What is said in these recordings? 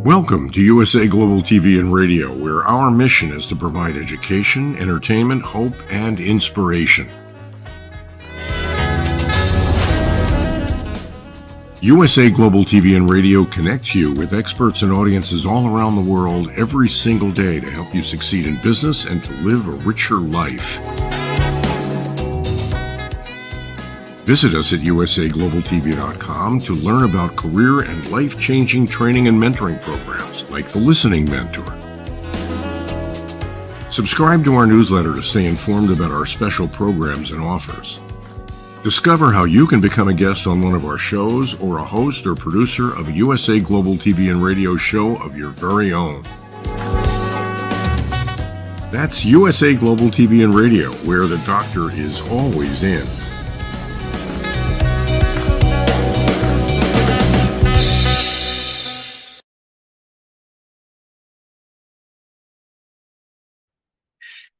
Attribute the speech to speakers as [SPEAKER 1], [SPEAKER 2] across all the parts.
[SPEAKER 1] Welcome to USA Global TV and Radio, where our mission is to provide education, entertainment, hope, and inspiration. USA Global TV and Radio connects you with experts and audiences all around the world every single day to help you succeed in business and to live a richer life. Visit us at usaglobaltv.com to learn about career and life-changing training and mentoring programs like the Listening Mentor. Subscribe to our newsletter to stay informed about our special programs and offers. Discover how you can become a guest on one of our shows or a host or producer of a USA Global TV and Radio show of your very own. That's USA Global TV and Radio, where the doctor is always in.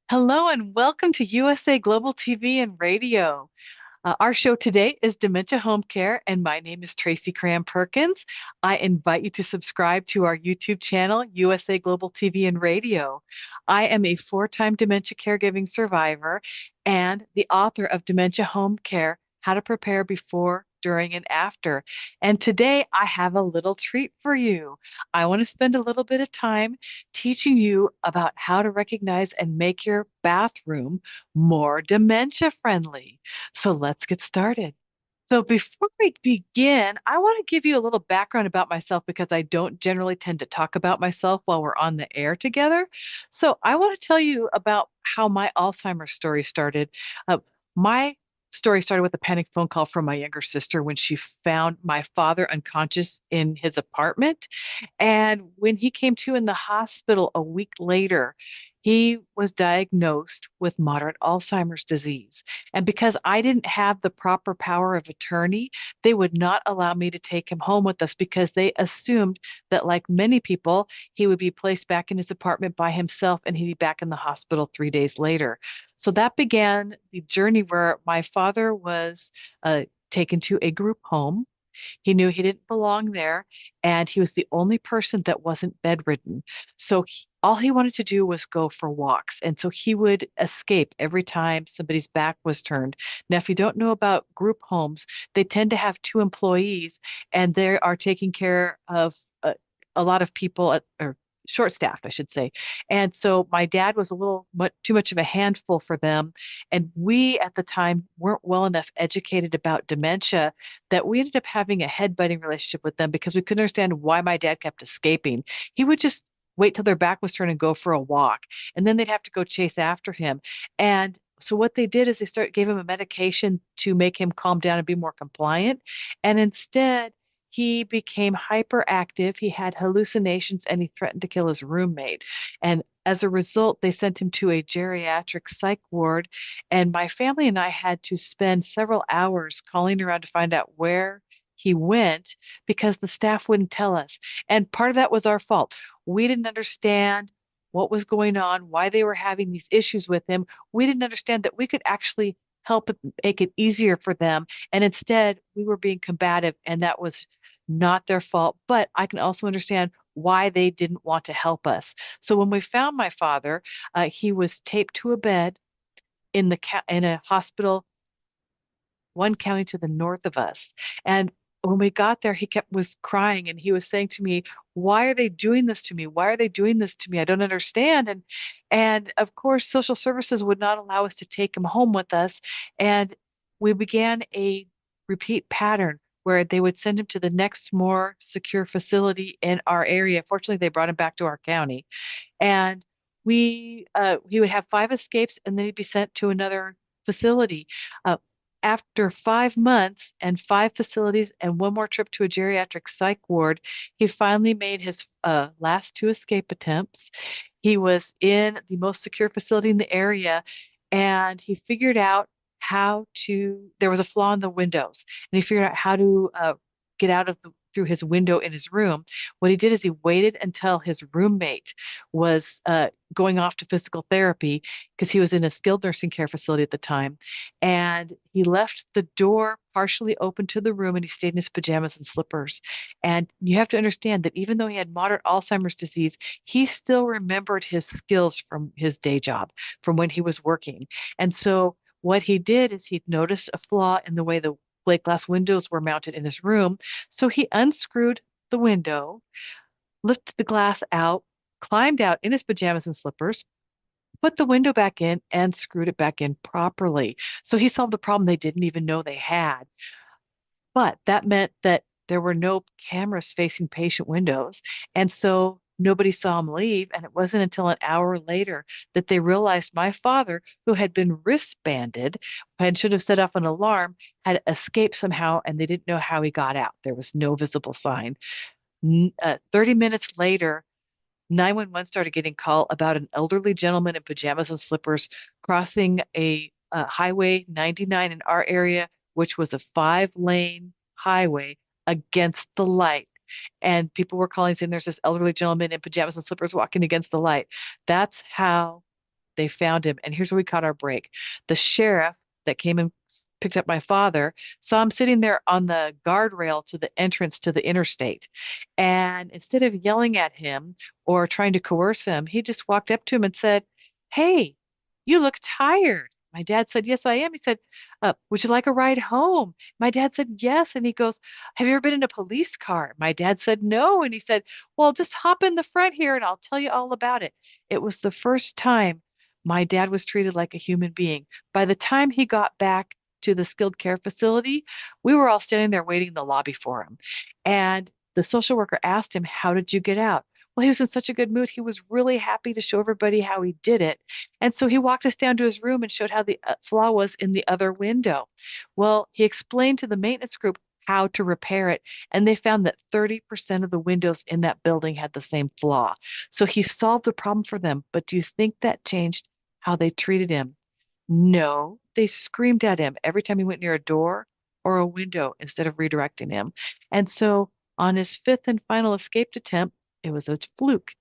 [SPEAKER 2] Hello and welcome to USA Global TV and Radio. Our show today is Dementia Home Care, and my name is Tracy Cram Perkins. I invite you to subscribe to our YouTube channel, USA Global TV and Radio. I am a 4-time dementia caregiving survivor and the author of Dementia Home Care, How to Prepare Before, During, and After. And today I have a little treat for you. I want to spend a little bit of time teaching you about how to recognize and make your bathroom more dementia friendly. So let's get started. So before we begin, I want to give you a little background about myself because I don't generally tend to talk about myself while we're on the air together. So I want to tell you about how my Alzheimer's story started. My story started with a panic phone call from my younger sister when she found my father unconscious in his apartment. And when he came to in the hospital a week later, he was diagnosed with moderate Alzheimer's disease. And because I didn't have the proper power of attorney, they would not allow me to take him home with us because they assumed that, like many people, he would be placed back in his apartment by himself and he'd be back in the hospital 3 days later. So that began the journey where my father was taken to a group home. He knew he didn't belong there, and he was the only person that wasn't bedridden. So all he wanted to do was go for walks. And so he would escape every time somebody's back was turned. Now, if you don't know about group homes, they tend to have 2 employees, and they are taking care of a lot of people, or short-staffed, I should say. And so my dad was a little too much of a handful for them. And we at the time weren't well enough educated about dementia that we ended up having a head-butting relationship with them because we couldn't understand why my dad kept escaping. He would just wait till their back was turned and go for a walk. And then they'd have to go chase after him. And so what they did is they gave him a medication to make him calm down and be more compliant. And instead, he became hyperactive, he had hallucinations, and he threatened to kill his roommate. And as a result, they sent him to a geriatric psych ward. And my family and I had to spend several hours calling around to find out where he went because the staff wouldn't tell us. And part of that was our fault. We didn't understand what was going on, why they were having these issues with him. We didn't understand that we could actually help make it easier for them. And instead, we were being combative, and that was not their fault. But I can also understand why they didn't want to help us. So when we found my father, he was taped to a bed in a hospital 1 county to the north of us. And when we got there, he was crying and he was saying to me, "Why are they doing this to me? Why are they doing this to me? I don't understand." And of course, social services would not allow us to take him home with us. And we began a repeat pattern where they would send him to the next more secure facility in our area. Fortunately, they brought him back to our county. And he would have 5 escapes and then he'd be sent to another facility. After 5 months and 5 facilities and 1 more trip to a geriatric psych ward, he finally made his last 2 escape attempts. He was in the most secure facility in the area, and he figured out there was a flaw in the windows, and he figured out how to get out through his window in his room. What he did is he waited until his roommate was going off to physical therapy because he was in a skilled nursing care facility at the time. And he left the door partially open to the room and he stayed in his pajamas and slippers. And you have to understand that even though he had moderate Alzheimer's disease, he still remembered his skills from his day job, from when he was working. And so what he did is he noticed a flaw in the way the plate glass windows were mounted in his room. So he unscrewed the window, lifted the glass out, climbed out in his pajamas and slippers, put the window back in, and screwed it back in properly. So he solved a problem they didn't even know they had. But that meant that there were no cameras facing patient windows. And so nobody saw him leave. And it wasn't until an hour later that they realized my father, who had been wristbanded and should have set off an alarm, had escaped somehow and they didn't know how he got out. There was no visible sign. 30 minutes later, 911 started getting call about an elderly gentleman in pajamas and slippers crossing a Highway 99 in our area, which was a 5-lane highway against the light. And people were calling saying there's this elderly gentleman in pajamas and slippers walking against the light. That's how they found him. And here's where we caught our break. The sheriff that came and picked up my father saw him sitting there on the guardrail to the entrance to the interstate. And instead of yelling at him or trying to coerce him, he just walked up to him and said, "Hey, you look tired." My dad said, "Yes, I am." He said, "Would you like a ride home?" My dad said, "Yes." And he goes, "Have you ever been in a police car?" My dad said, "No." And he said, "Well, just hop in the front here and I'll tell you all about it." It was the first time my dad was treated like a human being. By the time he got back to the skilled care facility, we were all standing there waiting in the lobby for him. And the social worker asked him, "How did you get out?" Well, he was in such a good mood. He was really happy to show everybody how he did it. And so he walked us down to his room and showed how the flaw was in the other window. Well, he explained to the maintenance group how to repair it. And they found that 30% of the windows in that building had the same flaw. So he solved the problem for them. But do you think that changed how they treated him? No, they screamed at him every time he went near a door or a window instead of redirecting him. And so on his fifth and final escape attempt, it was a fluke.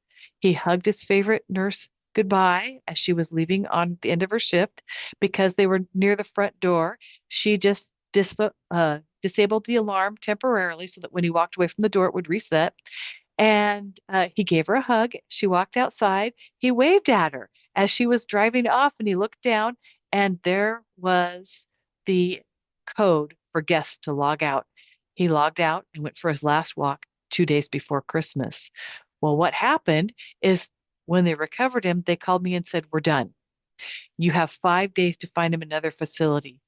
[SPEAKER 2] He hugged his favorite nurse goodbye as she was leaving on the end of her shift because they were near the front door. She just disabled the alarm temporarily so that when he walked away from the door, it would reset. And he gave her a hug. She walked outside. He waved at her as she was driving off, and he looked down, and there was the code for guests to log out. He logged out and went for his last walk 2 days before Christmas. Well, what happened is when they recovered him, they called me and said, "We're done. You have 5 days to find him another facility."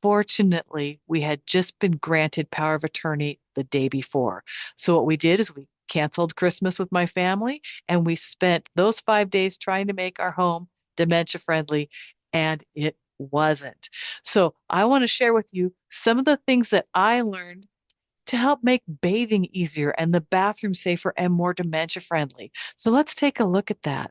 [SPEAKER 2] Fortunately, we had just been granted power of attorney the day before. So what we did is we canceled Christmas with my family and we spent those 5 days trying to make our home dementia friendly, and it wasn't. So I want to share with you some of the things that I learned to help make bathing easier and the bathroom safer and more dementia friendly. So let's take a look at that.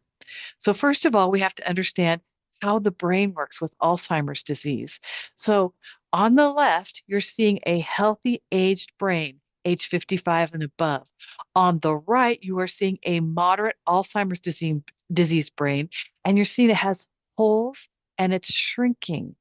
[SPEAKER 2] So first of all, we have to understand how the brain works with Alzheimer's disease. So on the left, you're seeing a healthy aged brain, age 55 and above. On the right, you are seeing a moderate Alzheimer's disease brain, and you're seeing it has holes and it's shrinking.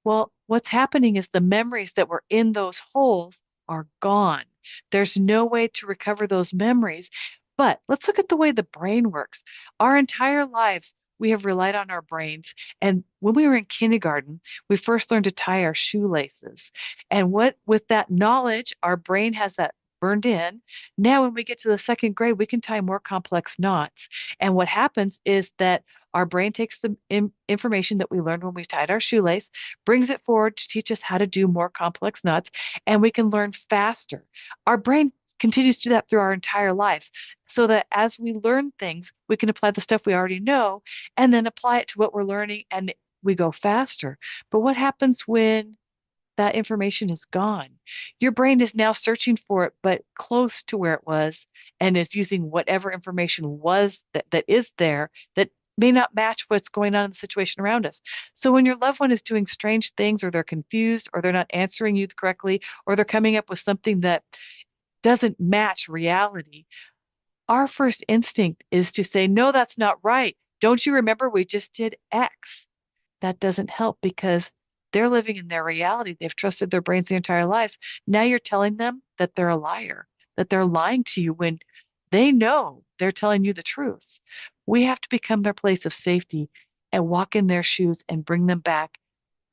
[SPEAKER 2] Well, what's happening is the memories that were in those holes are gone. There's no way to recover those memories. But let's look at the way the brain works. Our entire lives, we have relied on our brains. And when we were in kindergarten, we first learned to tie our shoelaces. And with that knowledge, our brain has that burned in. Now, when we get to the second grade, we can tie more complex knots. And what happens is that our brain takes the information that we learned when we tied our shoelace, brings it forward to teach us how to do more complex knots, and we can learn faster. Our brain continues to do that through our entire lives so that as we learn things, we can apply the stuff we already know and then apply it to what we're learning and we go faster. But what happens when that information is gone? Your brain is now searching for it, but close to where it was, and is using whatever information was that is there that may not match what's going on in the situation around us. So when your loved one is doing strange things, or they're confused, or they're not answering you correctly, or they're coming up with something that doesn't match reality, our first instinct is to say, no, that's not right. Don't you remember we just did X? That doesn't help because they're living in their reality. They've trusted their brains their entire lives. Now you're telling them that they're a liar, that they're lying to you when they know they're telling you the truth. We have to become their place of safety and walk in their shoes and bring them back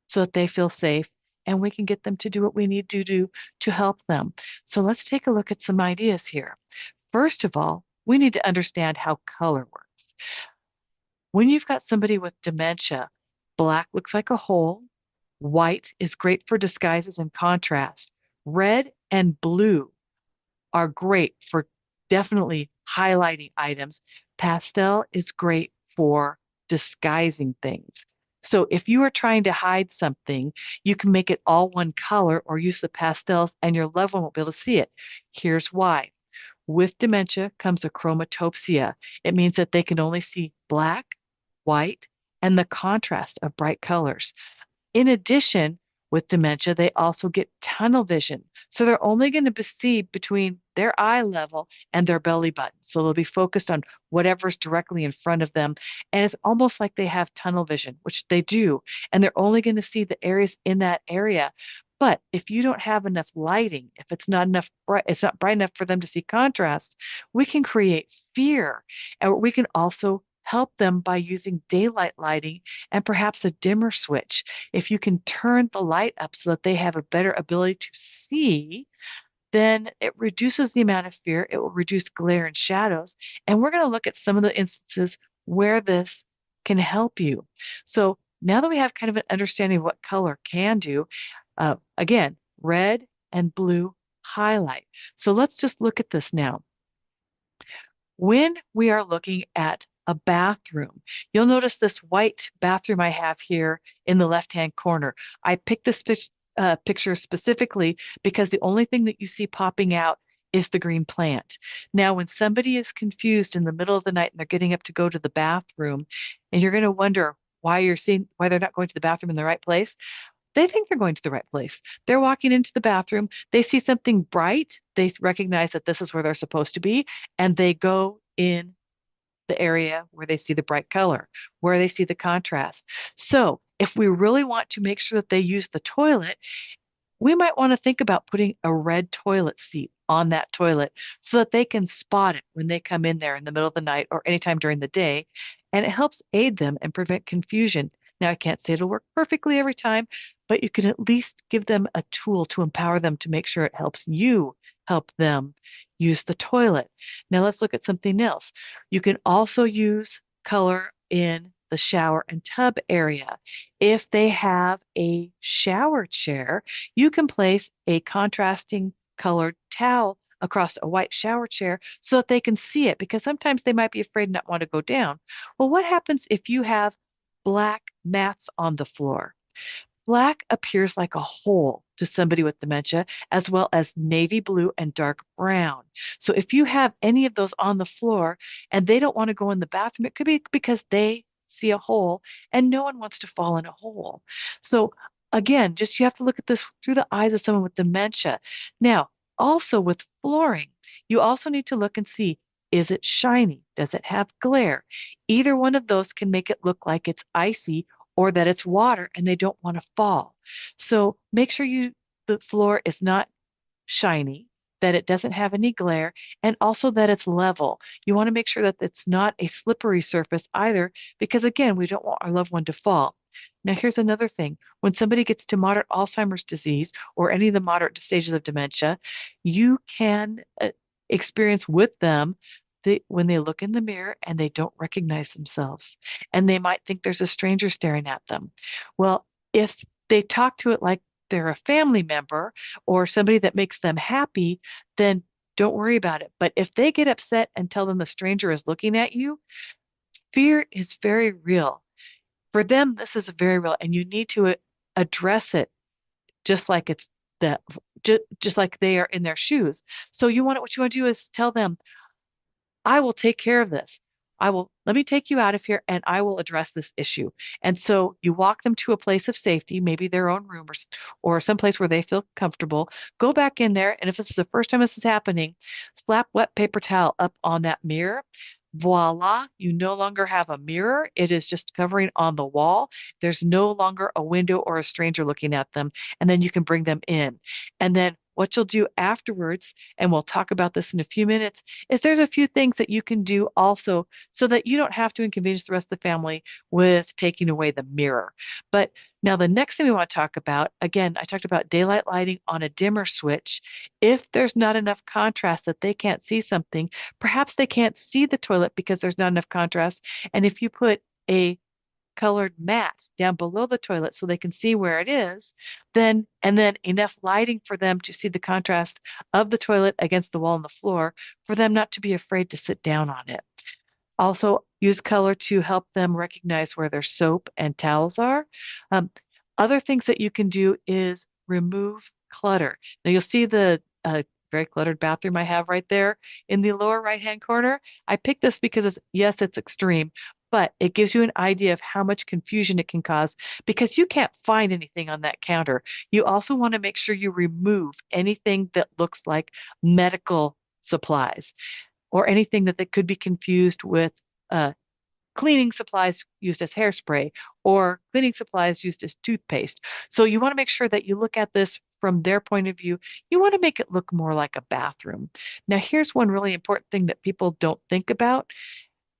[SPEAKER 2] so that they feel safe and we can get them to do what we need to do to help them. So let's take a look at some ideas here. First of all, we need to understand how color works. When you've got somebody with dementia, black looks like a hole, white is great for disguises and contrast, red and blue are great for definitely highlighting items. Pastel is great for disguising things. So if you are trying to hide something, you can make it all one color or use the pastels and your loved one won't be able to see it. Here's why. With dementia comes a chromatopsia. It means that they can only see black, white, and the contrast of bright colors. In addition, with dementia, they also get tunnel vision. So they're only going to see between their eye level and their belly button. So they'll be focused on whatever's directly in front of them. And it's almost like they have tunnel vision, which they do. And they're only going to see the areas in that area. But if you don't have enough lighting, if it's not enough bright, it's not bright enough for them to see contrast, we can create fear. And we can also help them by using daylight lighting and perhaps a dimmer switch. If you can turn the light up so that they have a better ability to see, then it reduces the amount of fear. It will reduce glare and shadows. And we're going to look at some of the instances where this can help you. So now that we have kind of an understanding of what color can do, again, red and blue highlight. So let's just look at this now. When we are looking at a bathroom, you'll notice this white bathroom I have here in the left-hand corner. I picked this picture specifically because the only thing that you see popping out is the green plant. Now, when somebody is confused in the middle of the night and they're getting up to go to the bathroom, and you're going to wonder why they're not going to the bathroom in the right place, they think they're going to the right place. They're walking into the bathroom, they see something bright, they recognize that this is where they're supposed to be, and they go in the area where they see the bright color, where they see the contrast. So if we really want to make sure that they use the toilet, we might want to think about putting a red toilet seat on that toilet so that they can spot it when they come in there in the middle of the night or anytime during the day. And it helps aid them and prevent confusion. Now, I can't say it'll work perfectly every time, but you can at least give them a tool to empower them to make sure it helps you help them use the toilet. Now, let's look at something else. You can also use color in the shower and tub area. If they have a shower chair, you can place a contrasting colored towel across a white shower chair so that they can see it because sometimes they might be afraid and not want to go down. Well, what happens if you have black mats on the floor? Black appears like a hole to somebody with dementia, as well as navy blue and dark brown. So if you have any of those on the floor and they don't want to go in the bathroom, it could be because they see a hole and no one wants to fall in a hole. So again, just you have to look at this through the eyes of someone with dementia. Now, also with flooring, you also need to look and see, is it shiny? Does it have glare? Either one of those can make it look like it's icy or that it's water and they don't want to fall. So make sure the floor is not shiny, that it doesn't have any glare, and also that it's level. You want to make sure that it's not a slippery surface either, because again, we don't want our loved one to fall. Now, here's another thing. When somebody gets to moderate Alzheimer's disease or any of the moderate stages of dementia, you can experience with them when they look in the mirror and they don't recognize themselves, and they might think there's a stranger staring at them. Well, if they talk to it like they're a family member or somebody that makes them happy, then don't worry about it. But if they get upset and tell them the stranger is looking at you, fear is very real. For them, this is very real, and you need to address it just like it's the just like they are in their shoes. So what you want to do is tell them, I will take care of this. let me take you out of here and I will address this issue. And so you walk them to a place of safety, maybe their own room or someplace where they feel comfortable. Go back in there. And if this is the first time this is happening, slap wet paper towel up on that mirror. Voila, you no longer have a mirror. It is just covering on the wall. There's no longer a window or a stranger looking at them. And then you can bring them in. And then what you'll do afterwards, and we'll talk about this in a few minutes, is there's a few things that you can do also so that you don't have to inconvenience the rest of the family with taking away the mirror. But now the next thing we want to talk about, again, I talked about daylight lighting on a dimmer switch. If there's not enough contrast that they can't see something, perhaps they can't see the toilet because there's not enough contrast. And if you put a colored mat down below the toilet so they can see where it is, then enough lighting for them to see the contrast of the toilet against the wall and the floor for them not to be afraid to sit down on it. Also, use color to help them recognize where their soap and towels are. Um, Other things that you can do is remove clutter. Now, you'll see the very cluttered bathroom I have right there in the lower right-hand corner. I picked this because, yes, it's extreme, but it gives you an idea of how much confusion it can cause because you can't find anything on that counter. You also want to make sure you remove anything that looks like medical supplies or anything that could be confused with uh, cleaning supplies used as hairspray or cleaning supplies used as toothpaste. So you want to make sure that you look at this from their point of view. You want to make it look more like a bathroom. Now, here's one really important thing that people don't think about.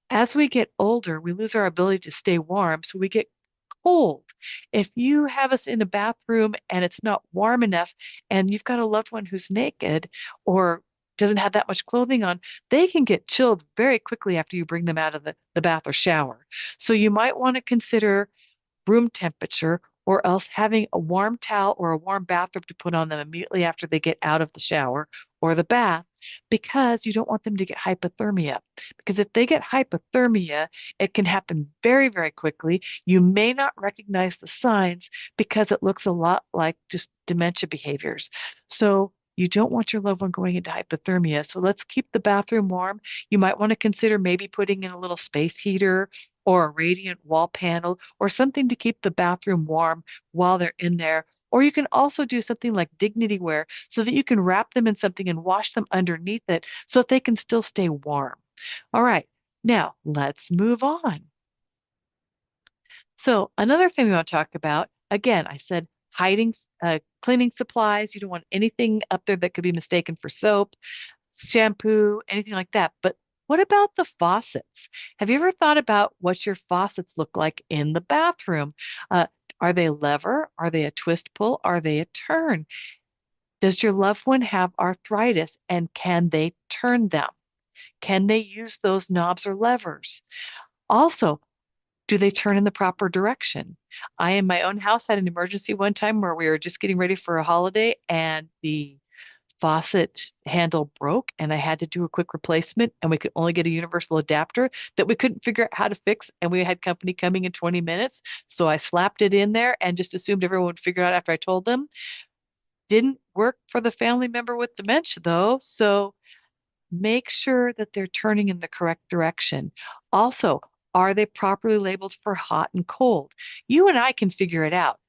[SPEAKER 2] As we get older, we lose our ability to stay warm, so we get cold. If you have us in a bathroom and it's not warm enough and you've got a loved one who's naked or doesn't have that much clothing on, they can get chilled very quickly after you bring them out of the bath or shower. So you might want to consider room temperature or else having a warm towel or a warm bathrobe to put on them immediately after they get out of the shower or the bath because you don't want them to get hypothermia. Because if they get hypothermia, it can happen very, very quickly. You may not recognize the signs because it looks a lot like just dementia behaviors. So you don't want your loved one going into hypothermia. So let's keep the bathroom warm. You might want to consider maybe putting in a little space heater or a radiant wall panel or something to keep the bathroom warm while they're in there. Or you can also do something like dignity wear so that you can wrap them in something and wash them underneath it so that they can still stay warm. All right, now let's move on. So another thing we want to talk about, again, I said hiding cleaning supplies. You don't want anything up there that could be mistaken for soap, shampoo, anything like that. But what about the faucets? Have you ever thought about what your faucets look like in the bathroom? Uh, are they lever? Are they a twist pull? Are they a turn? Does your loved one have arthritis and can they turn them? Can they use those knobs or levers? Also, do they turn in the proper direction? I, in my own house, had an emergency one time where we were just getting ready for a holiday and the faucet handle broke and I had to do a quick replacement and we could only get a universal adapter that we couldn't figure out how to fix and we had company coming in 20 minutes. So I slapped it in there and just assumed everyone would figure it out after I told them. Didn't work for the family member with dementia though. So make sure that they're turning in the correct direction. Also, are they properly labeled for hot and cold? You and I can figure it out.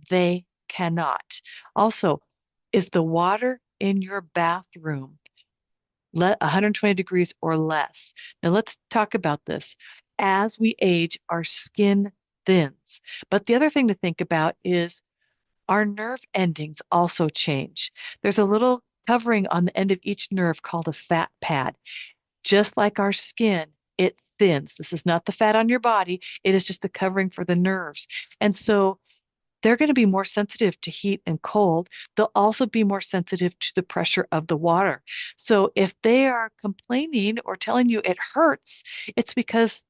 [SPEAKER 2] They cannot. Also, is the water in your bathroom 120 degrees or less? Now, let's talk about this. As we age, our skin thins. But the other thing to think about is our nerve endings also change. There's a little covering on the end of each nerve called a fat pad. Just like our skin, it thins. This is not the fat on your body, it is just the covering for the nerves. And so they're going to be more sensitive to heat and cold. They'll also be more sensitive to the pressure of the water. So if they are complaining or telling you it hurts, it's because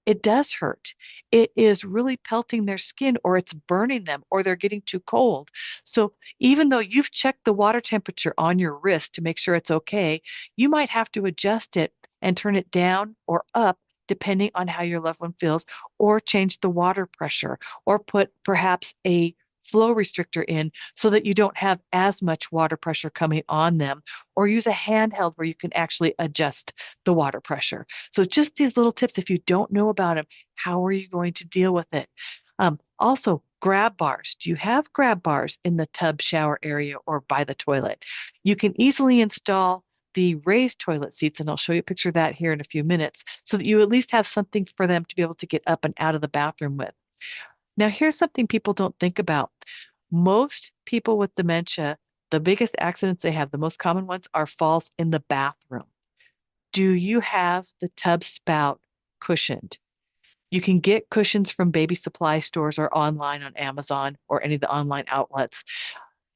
[SPEAKER 2] it does hurt. It is really pelting their skin or it's burning them or they're getting too cold. So even though you've checked the water temperature on your wrist to make sure it's okay, you might have to adjust it and turn it down or up depending on how your loved one feels, or change the water pressure, or put perhaps a flow restrictor in so that you don't have as much water pressure coming on them, or use a handheld where you can actually adjust the water pressure. So just these little tips, if you don't know about them, how are you going to deal with it? Also, grab bars. Do you have grab bars in the tub shower area or by the toilet? You can easily install the raised toilet seats, and I'll show you a picture of that here in a few minutes, so that you at least have something for them to be able to get up and out of the bathroom with. Now, here's something people don't think about. Most people with dementia, the biggest accidents they have, the most common ones, are falls in the bathroom. Do you have the tub spout cushioned? You can get cushions from baby supply stores or online on Amazon or any of the online outlets.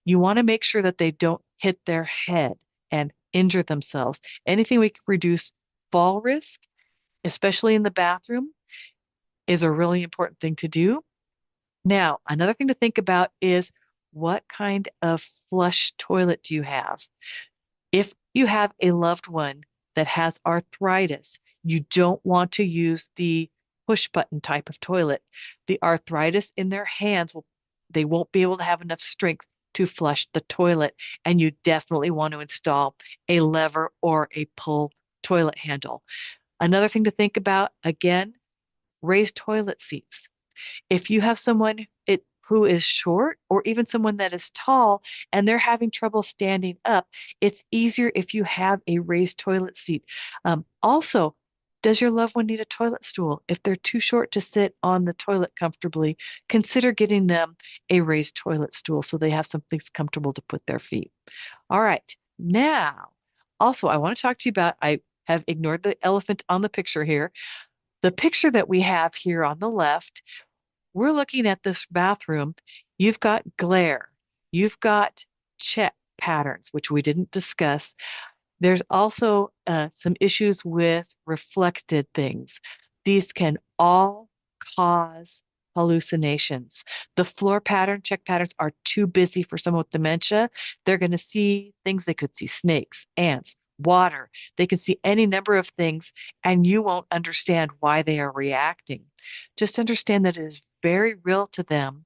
[SPEAKER 2] You want to make sure that they don't hit their head and injure themselves. Anything we can reduce fall risk, especially in the bathroom, is a really important thing to do. Now, another thing to think about is what kind of flush toilet do you have? If you have a loved one that has arthritis, you don't want to use the push button type of toilet. The arthritis in their hands they won't be able to have enough strength to flush the toilet, and you definitely want to install a lever or a pull toilet handle. Another thing to think about, again, raised toilet seats. If you have someone who is short or even someone that is tall and they're having trouble standing up, it's easier if you have a raised toilet seat. Also, does your loved one need a toilet stool? If they're too short to sit on the toilet comfortably, consider getting them a raised toilet stool so they have something comfortable to put their feet. All right. Now, also, I want to talk to you about, I have ignored the elephant on the picture here. The picture that we have here on the left, we're looking at this bathroom. You've got glare. You've got check patterns, which we didn't discuss. There's also some issues with reflected things. These can all cause hallucinations. The floor pattern, check patterns are too busy for someone with dementia. They're going to see things. They could see snakes, ants, water. They can see any number of things, and you won't understand why they are reacting. Just understand that it is very real to them.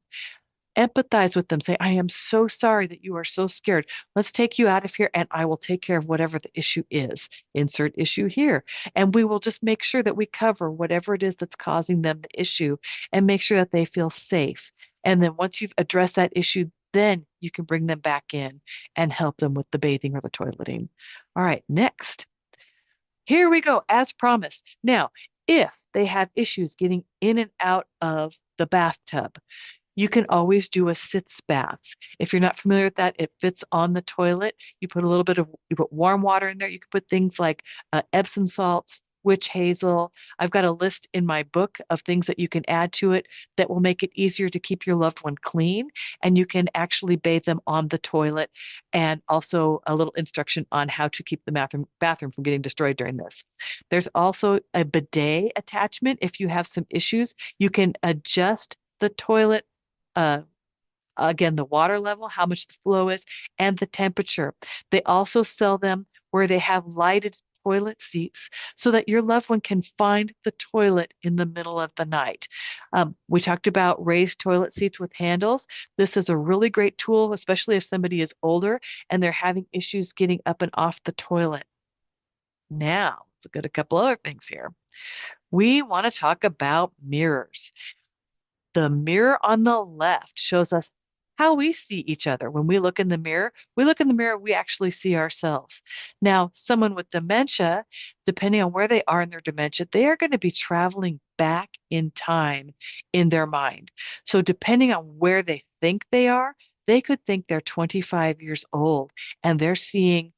[SPEAKER 2] Empathize with them. Say, I am so sorry that you are so scared. Let's take you out of here and I will take care of whatever the issue is. Insert issue here. And we will just make sure that we cover whatever it is that's causing them the issue and make sure that they feel safe. And then once you've addressed that issue, then you can bring them back in and help them with the bathing or the toileting. All right, next. Here we go, as promised. Now, if they have issues getting in and out of the bathtub, you can always do a sitz bath. If you're not familiar with that, it fits on the toilet. You put warm water in there. You can put things like Epsom salts, witch hazel. I've got a list in my book of things that you can add to it that will make it easier to keep your loved one clean. And you can actually bathe them on the toilet, and also a little instruction on how to keep the bathroom from getting destroyed during this. There's also a bidet attachment. If you have some issues, you can adjust the toilet, uh, again, the water level, how much the flow is, and the temperature. They also sell them where they have lighted toilet seats so that your loved one can find the toilet in the middle of the night. We talked about raised toilet seats with handles. This is a really great tool, especially if somebody is older and they're having issues getting up and off the toilet. Now, let's look at a couple other things here. We want to talk about mirrors. The mirror on the left shows us how we see each other. When we look in the mirror, we actually see ourselves. Now, someone with dementia, depending on where they are in their dementia, they are going to be traveling back in time in their mind. So depending on where they think they are, they could think they're 25 years old and they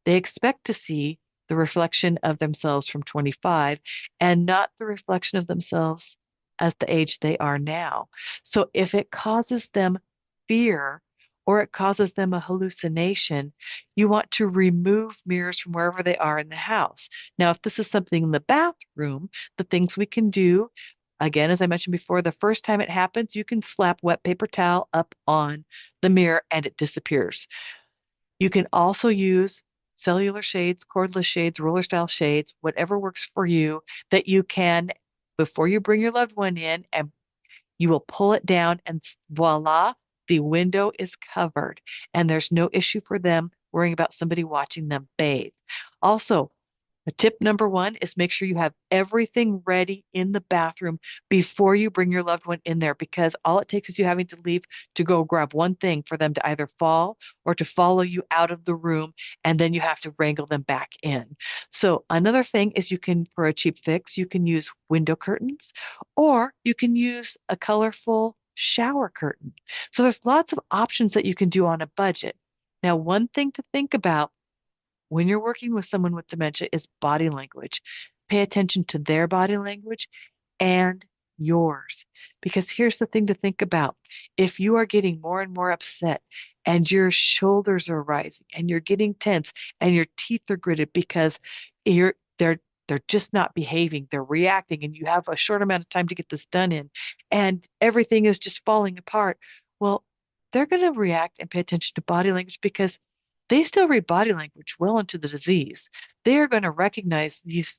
[SPEAKER 2] expect to see the reflection of themselves from 25 and not the reflection of themselves at the age they are now. So if it causes them fear or it causes them a hallucination, you want to remove mirrors from wherever they are in the house. Now, if this is something in the bathroom, the things we can do, again, as I mentioned before, the first time it happens, you can slap wet paper towel up on the mirror and it disappears. You can also use cellular shades, cordless shades, roller style shades, whatever works for you, that you can, before you bring your loved one in, and you will pull it down and voila, the window is covered and there's no issue for them worrying about somebody watching them bathe. Also, tip number one is make sure you have everything ready in the bathroom before you bring your loved one in there, because all it takes is you having to leave to go grab one thing for them to either fall or to follow you out of the room, and then you have to wrangle them back in. So another thing is, you can, for a cheap fix, you can use window curtains, or you can use a colorful shower curtain. So there's lots of options that you can do on a budget. Now, one thing to think about when you're working with someone with dementia is body language. Pay attention to their body language and yours. Because here's the thing to think about. If you are getting more and more upset and your shoulders are rising and you're getting tense and your teeth are gritted because you're they're just not behaving, they're reacting, and you have a short amount of time to get this done in, and everything is just falling apart. Well, they're going to react and pay attention to body language because they still read body language well into the disease. They are going to recognize these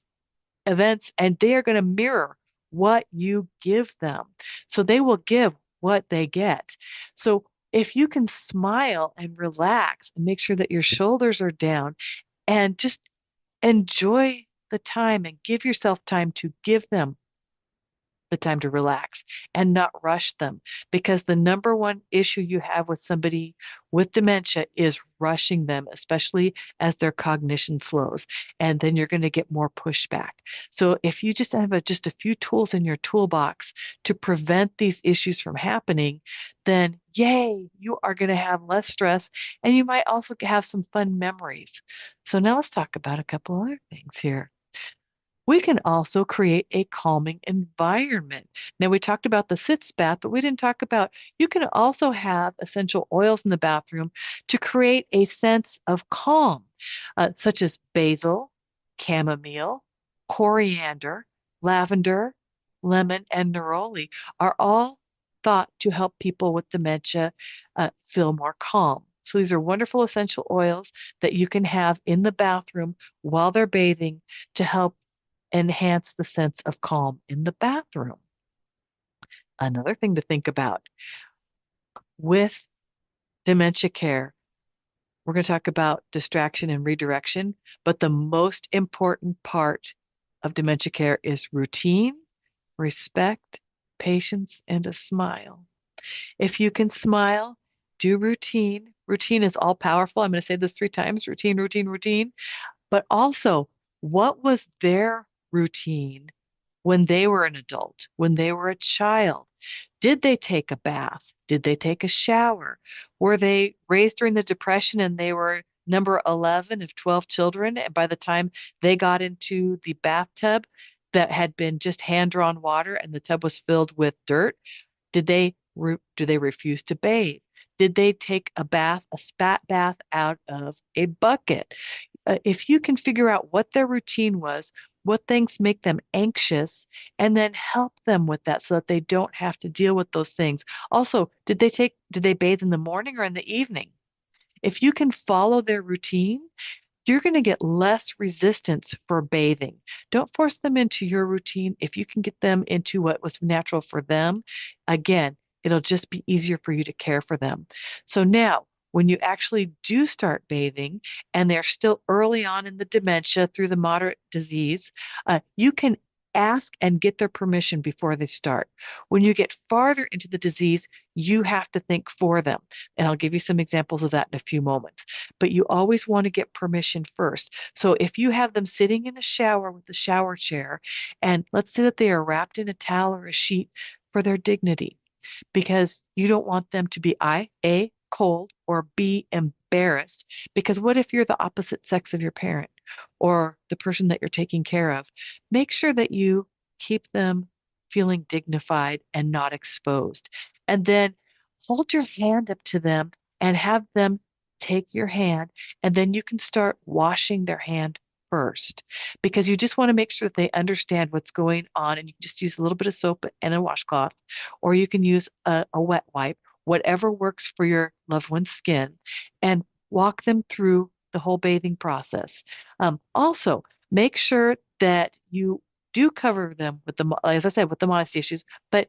[SPEAKER 2] events and they are going to mirror what you give them. So they will give what they get. So if you can smile and relax and make sure that your shoulders are down and just enjoy the time and give yourself time to give them the time to relax and not rush them, because the number one issue you have with somebody with dementia is rushing them, especially as their cognition slows, and then you're going to get more pushback. So if you just have just a few tools in your toolbox to prevent these issues from happening, then yay, you are going to have less stress, and you might also have some fun memories. So now let's talk about a couple other things here. We can also create a calming environment. Now, we talked about the sitz bath, but we didn't talk about, you can also have essential oils in the bathroom to create a sense of calm, such as basil, chamomile, coriander, lavender, lemon, and neroli are all thought to help people with dementia feel more calm. So these are wonderful essential oils that you can have in the bathroom while they're bathing to help enhance the sense of calm in the bathroom. Another thing to think about with dementia care, we're going to talk about distraction and redirection, but the most important part of dementia care is routine, respect, patience, and a smile. If you can smile, do routine. Routine is all powerful. I'm going to say this 3 times: routine, routine, routine. But also, what was their routine when they were an adult, when they were a child? Did they take a bath? Did they take a shower? Were they raised during the Depression and they were number 11 of 12 children? And by the time they got into the bathtub that had been just hand-drawn water and the tub was filled with dirt, do they refuse to bathe? Did they take a bath, a spat bath out of a bucket? If you can figure out what their routine was, what things make them anxious, and then help them with that so that they don't have to deal with those things. Also, did they bathe in the morning or in the evening? If you can follow their routine, you're going to get less resistance for bathing. Don't force them into your routine. If you can get them into what was natural for them, again, it'll just be easier for you to care for them. So now, when you actually do start bathing and they're still early on in the dementia through the moderate disease, you can ask and get their permission before they start. When you get farther into the disease, you have to think for them. And I'll give you some examples of that in a few moments. But you always want to get permission first. So if you have them sitting in a shower with a shower chair, and let's say that they are wrapped in a towel or a sheet for their dignity, because you don't want them to be A, cold, or B, embarrassed. Because what if you're the opposite sex of your parent or the person that you're taking care of? Make sure that you keep them feeling dignified and not exposed. And then hold your hand up to them and have them take your hand, and then you can start washing their hand first, because you just want to make sure that they understand what's going on. And you can just use a little bit of soap and a washcloth, or you can use a wet wipe, whatever works for your loved one's skin, and walk them through the whole bathing process. Also, make sure that you do cover them with as I said, with the modesty issues, but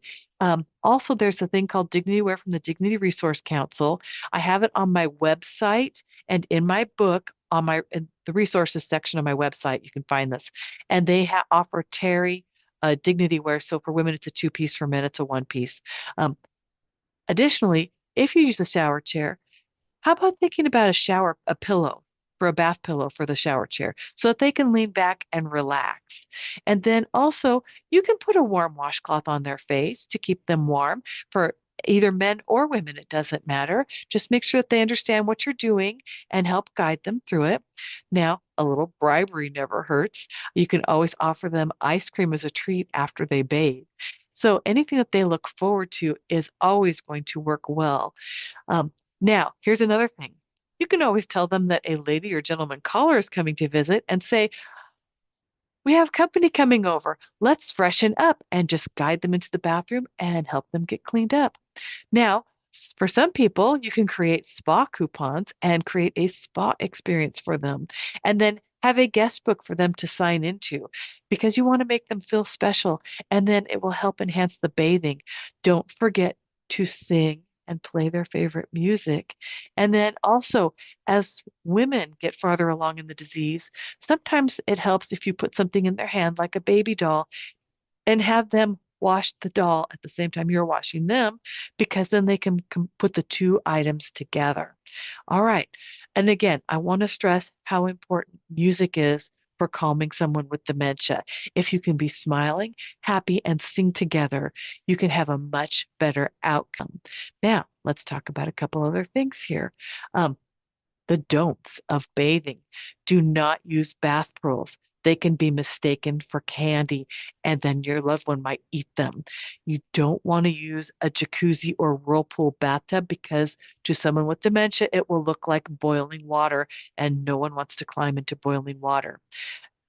[SPEAKER 2] also there's a thing called Dignity Wear from the Dignity Resource Council. I have it on my website and in my book on in the resources section of my website. You can find this, and they offer Terry dignity wear. So for women, it's a two-piece. For men, it's a one-piece. Um, Additionally, if you use a shower chair, how about thinking about a pillow for a bath pillow for the shower chair so that they can lean back and relax? And then also, you can put a warm washcloth on their face to keep them warm for either men or women. It doesn't matter. Just make sure that they understand what you're doing and help guide them through it. Now, a little bribery never hurts. You can always offer them ice cream as a treat after they bathe. So anything that they look forward to is always going to work well. Um, Now, here's another thing. You can always tell them that a lady or gentleman caller is coming to visit and say, we have company coming over. Let's freshen up and just guide them into the bathroom and help them get cleaned up. Now, for some people, you can create spa coupons and create a spa experience for them, and then have a guest book for them to sign into because you want to make them feel special, and then it will help enhance the bathing. Don't forget to sing and play their favorite music. And then also, as women get farther along in the disease, sometimes it helps if you put something in their hand, like a baby doll, and have them wash the doll at the same time you're washing them, because then they can put the two items together. All right. And again, I want to stress how important music is for calming someone with dementia. If you can be smiling, happy, and sing together, you can have a much better outcome. Now, let's talk about a couple other things here. Um, the don'ts of bathing. Do not use bath pearls. They can be mistaken for candy, and then your loved one might eat them. You don't want to use a jacuzzi or whirlpool bathtub because to someone with dementia, it will look like boiling water, and no one wants to climb into boiling water.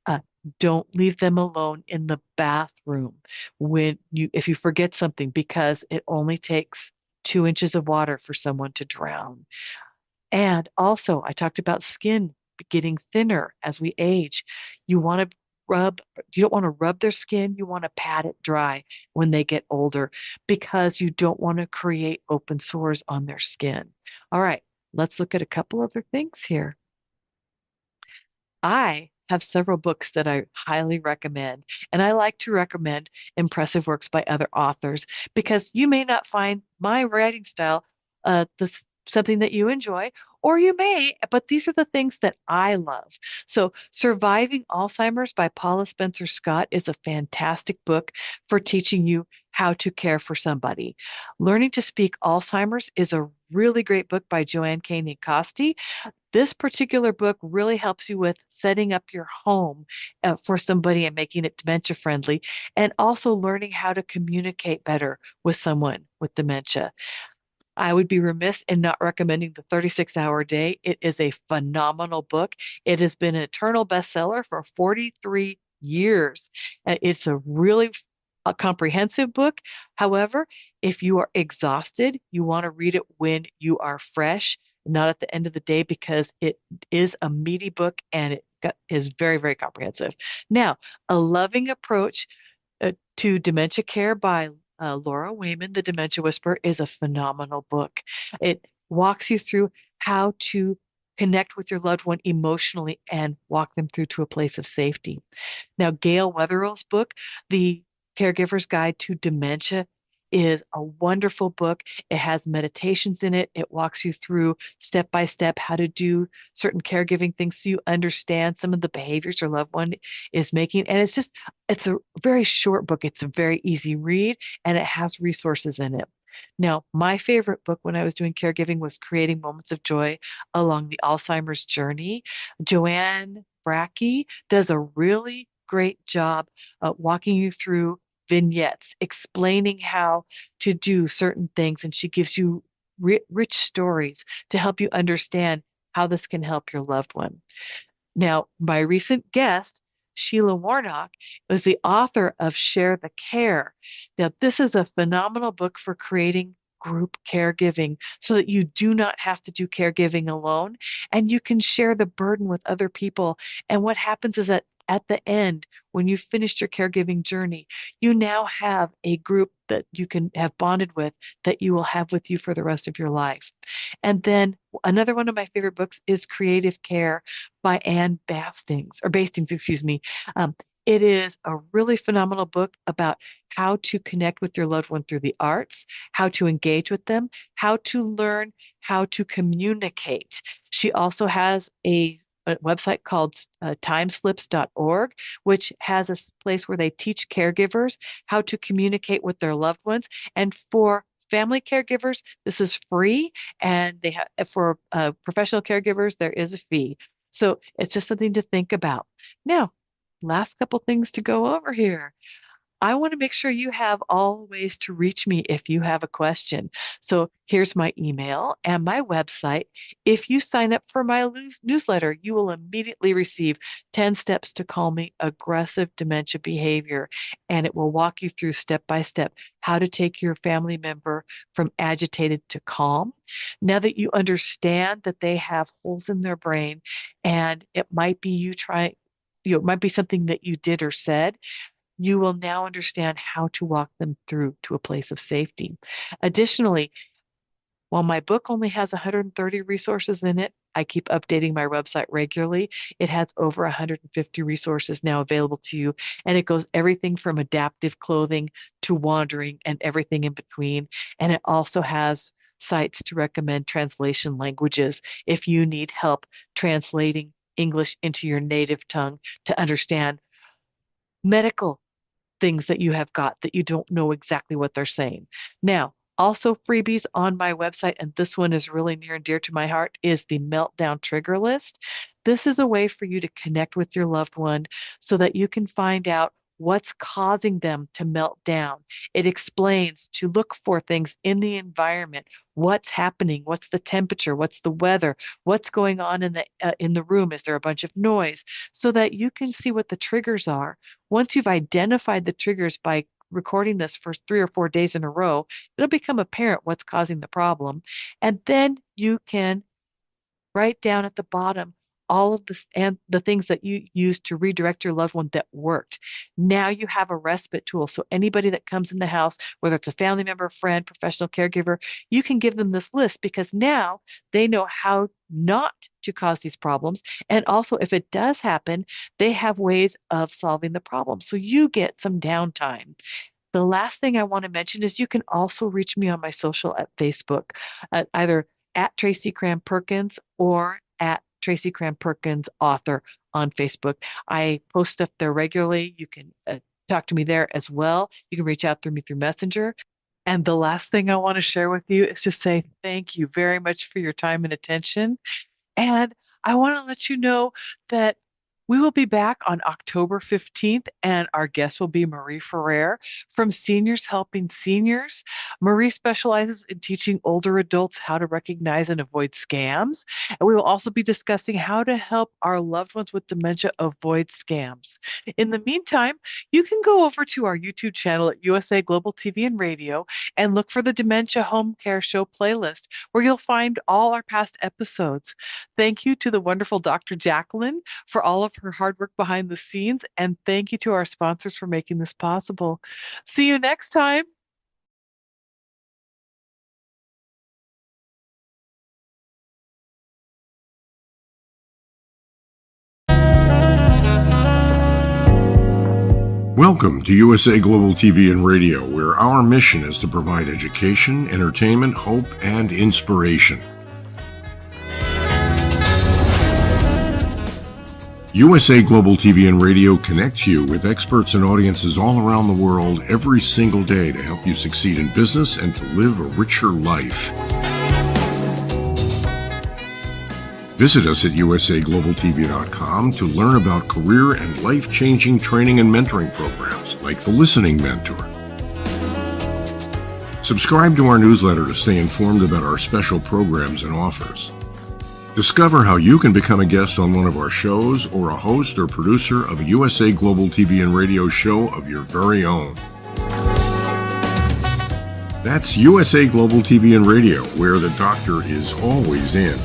[SPEAKER 2] Uh, don't leave them alone in the bathroom if you forget something, because it only takes 2 inches of water for someone to drown. And also, I talked about skin getting thinner as we age. You want to you don't want to rub their skin, you want to pat it dry when they get older because you don't want to create open sores on their skin. All right, let's look at a couple other things here. I have several books that I highly recommend, and I like to recommend impressive works by other authors because you may not find my writing style something that you enjoy, or you may, but these are the things that I love. So, Surviving Alzheimer's by Paula Spencer Scott is a fantastic book for teaching you how to care for somebody. Learning to Speak Alzheimer's is a really great book by Joanne K. Costi. This particular book really helps you with setting up your home for somebody and making it dementia friendly, and also learning how to communicate better with someone with dementia. I would be remiss in not recommending The 36-Hour Day. It is a phenomenal book. It has been an eternal bestseller for 43 years. It's a really a comprehensive book. However, if you are exhausted, you want to read it when you are fresh, not at the end of the day, because it is a meaty book and is very, very comprehensive. Now, A Loving Approach to Dementia Care by Laura Wayman, The Dementia Whisperer, is a phenomenal book. It walks you through how to connect with your loved one emotionally and walk them through to a place of safety. Now, Gail Wetherell's book, The Caregiver's Guide to Dementia, is a wonderful book. It has meditations in it. It walks you through step by step how to do certain caregiving things so you understand some of the behaviors your loved one is making. And it's a very short book. It's a very easy read, and it has resources in it. Now, my favorite book when I was doing caregiving was Creating Moments of Joy Along the Alzheimer's Journey. Joanne Brackey does a really great job walking you through vignettes explaining how to do certain things, and she gives you rich stories to help you understand how this can help your loved one. Now, my recent guest, SHEILA Warnock, was the author of Share the Care. Now, this is a phenomenal book for creating group caregiving so that you do not have to do caregiving alone and you can share the burden with other people. And what happens is that at the end, when you've finished your caregiving journey, you now have a group that you can have bonded with that you will have with you for the rest of your life. And then another one of my favorite books is Creative Care by Anne Bastings, excuse me. Um, it is a really phenomenal book about how to connect with your loved one through the arts, how to engage with them, how to learn how to communicate. She also has a website called timeslips.org, which has a place where they teach caregivers how to communicate with their loved ones. And for family caregivers, this is free, and they have for professional caregivers, there is a fee. So it's just something to think about. Now, last couple things to go over here. I want to make sure you have all the ways to reach me if you have a question. So here's my email and my website. If you sign up for my newsletter, you will immediately receive 10 steps to calming aggressive dementia behavior. And it will walk you through step by step how to take your family member from agitated to calm. Now that you understand that they have holes in their brain and it might be it might be something that you did or said, you will now understand how to walk them through to a place of safety. Additionally, while my book only has 130 resources in it, I keep updating my website regularly. It has over 150 resources now available to you, and it goes everything from adaptive clothing to wandering and everything in between. And it also has sites to recommend translation languages if you need help translating English into your native tongue to understand medical things that you have got that you don't know exactly what they're saying. Now, also freebies on my website, and this one is really near and dear to my heart, is the Meltdown Trigger List. This is a way for you to connect with your loved one so that you can find out what's causing them to melt down. It explains to look for things in the environment, what's happening, what's the temperature, what's the weather, what's going on in the room, is there a bunch of noise, so that you can see what the triggers are. Once you've identified the triggers by recording this for 3 or 4 days in a row, it'll become apparent what's causing the problem. And then you can write down at the bottom all of the things that you used to redirect your loved one that worked. Now you have a respite tool. So anybody that comes in the house, whether it's a family member, friend, professional caregiver, you can give them this list because now they know how not to cause these problems. And also, if it does happen, they have ways of solving the problem. So you get some downtime. The last thing I want to mention is you can also reach me on my social at Facebook, either at Tracy Cram Perkins or at Tracy Cram Perkins author on Facebook. I post stuff there regularly. You can talk to me there as well. You can reach out through me through Messenger. And the last thing I want to share with you is to say thank you very much for your time and attention. And I want to let you know that we will be back on October 15th, and our guest will be Marie Ferrer from Seniors Helping Seniors. Marie specializes in teaching older adults how to recognize and avoid scams. And we will also be discussing how to help our loved ones with dementia avoid scams. In the meantime, you can go over to our YouTube channel at USA Global TV and Radio and look for the Dementia Home Care Show playlist, where you'll find all our past episodes. Thank you to the wonderful Dr. Jacqueline for all of her hard work behind the scenes, and thank you to our sponsors for making this possible. See you next time.
[SPEAKER 1] Welcome to USA Global TV and Radio, where our mission is to provide education, entertainment, hope, and inspiration. USA Global TV and Radio connects you with experts and audiences all around the world every single day to help you succeed in business and to live a richer life. Visit us at usaglobaltv.com to learn about career and life-changing training and mentoring programs like the Listening Mentor. Subscribe to our newsletter to stay informed about our special programs and offers. Discover how you can become a guest on one of our shows or a host or producer of a USA Global TV and Radio show of your very own. That's USA Global TV and Radio, where the doctor is always in.